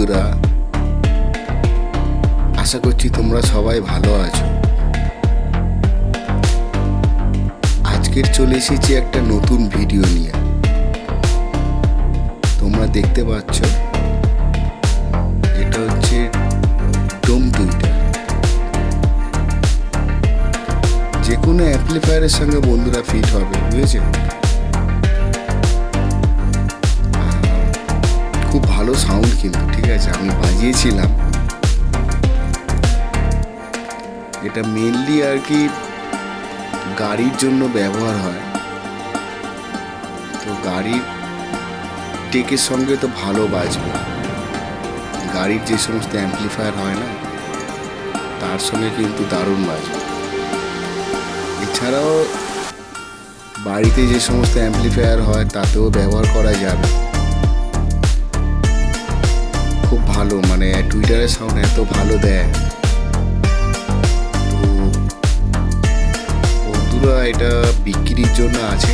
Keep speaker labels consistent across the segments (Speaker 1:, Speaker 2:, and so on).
Speaker 1: বন্ধুরা, আশা করছি তোমরা সবাই ভালো আছো। আজকের চলে এসেছি একটা নতুন ভিডিও নিয়ে। তোমরা দেখতে পাচ্ছ এটা হচ্ছে ডোম টুইটার। যে কোনো অ্যাম্পলিফায়ারের সঙ্গে বন্ধুরা ফিট হবে, বুঝেছো? খুব ভালো সাউন্ড কিন্তু, ঠিক আছে? আমি বাজিয়েছিলাম। এটা মেনলি আর কি গাড়ির জন্য ব্যবহার হয়। তো গাড়ির টেকের সঙ্গে তো ভালো বাজবে। গাড়ির যে সমস্ত অ্যাম্পলিফায়ার হয় না, তার সঙ্গে কিন্তু দারুণ বাজবে। এছাড়াও বাড়িতে যে সমস্ত অ্যাম্পলিফায়ার হয় তাতেও ব্যবহার করা যাবে। খুব ভালো, মানে টুইটারের সাউন্ড এত ভালো দেয়। তো বন্ধুরা, এটা বিক্রির জন্য আছে।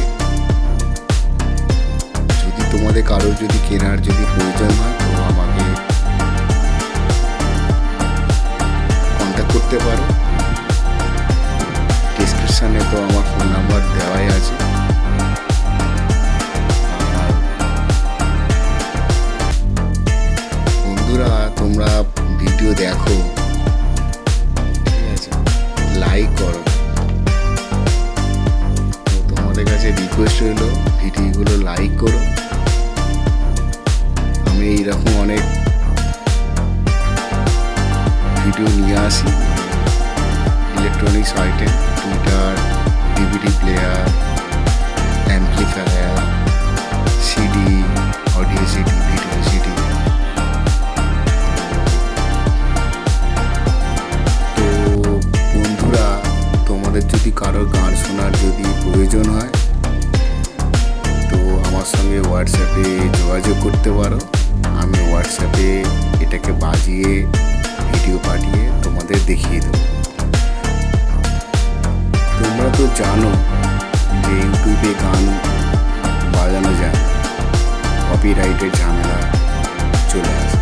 Speaker 1: যদি তোমাদের কারোর যদি কেনার যদি প্রয়োজন হয় তো আমাকে কন্ট্যাক্ট করতে পারো। ডিসক্রিপশানে তো আমার ফোন নাম্বার দেওয়াই আছে। বন্ধুরা, তোমরা ভিডিও দেখো, ঠিক আছে? লাইক করো। তো তোমাদের কাছে রিকোয়েস্ট হলো ভিডিওগুলো লাইক করো। আমি এইরকম অনেক ভিডিও নিয়ে আসি। Electronics item, Twitter, DVD player, amplifier, CD, audio CD, video CD. তো বন্ধুরা, তোমাদের যদি কারোর গান শোনার যদি প্রয়োজন হয় তো আমার সঙ্গে হোয়াটসঅ্যাপে যোগাযোগ করতে পারো। আমি হোয়াটসঅ্যাপে এটাকে বাজিয়ে ভিডিও পাঠিয়ে তোমাদের দেখিয়ে দেবো। তোমরা তো জানো যে ইউটিউবে গান বাজানো যায়, কপিরাইটের ঝামেলা চলে আসে।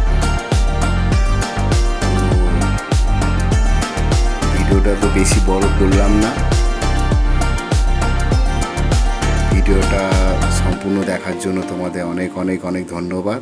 Speaker 1: ভিডিওটা তো বেশি বড় করলাম না। ভিডিওটা সম্পূর্ণ দেখার জন্য তোমাদের অনেক অনেক অনেক ধন্যবাদ।